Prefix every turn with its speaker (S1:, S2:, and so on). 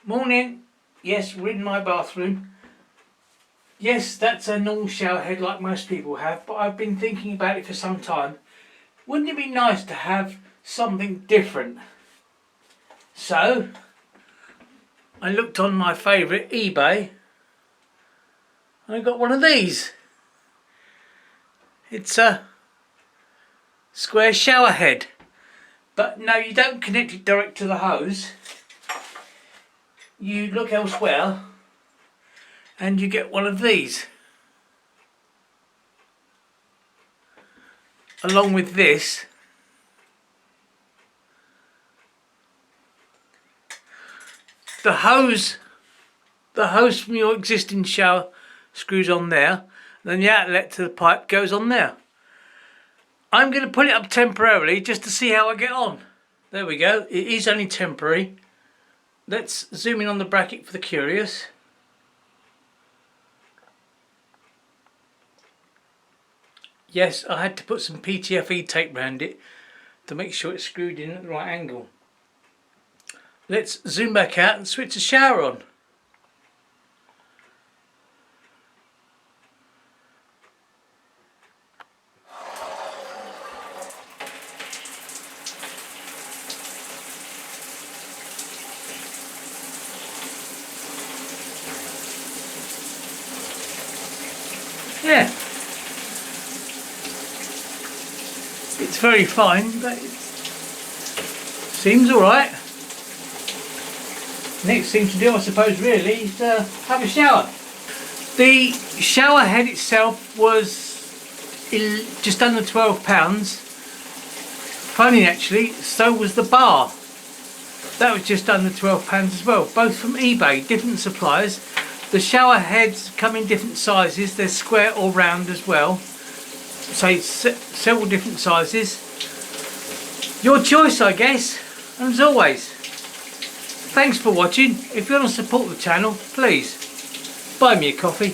S1: Morning. Yes, we're in my bathroom. Yes, that's a normal shower head like most people have, but I've been thinking about it for some time. Wouldn't it be nice to have something different? So, I looked on my favourite eBay and I got one of these. It's a square shower head. But no, you don't connect it direct to the hose. You look elsewhere and you get one of these. Along with this. The hose from your existing shower screws on there. Then the outlet to the pipe goes on there. I'm going to put it up temporarily just to see how I get on. There we go. It is only temporary. Let's zoom in on the bracket for the curious. Yes, I had to put some PTFE tape around it to make sure it's screwed in at the right angle. Let's zoom back out and switch the shower on. Yeah, it's very fine, but it seems alright. Next thing to do, I suppose, really, is have a shower. The shower head itself was just under £12. Funny actually, so was the bar. That was just under £12 as well, both from eBay, different suppliers. The shower heads come in different sizes, they're square or round as well. So several different sizes. Your choice, I guess. And as always, thanks for watching. If you want to support the channel, please buy me a coffee.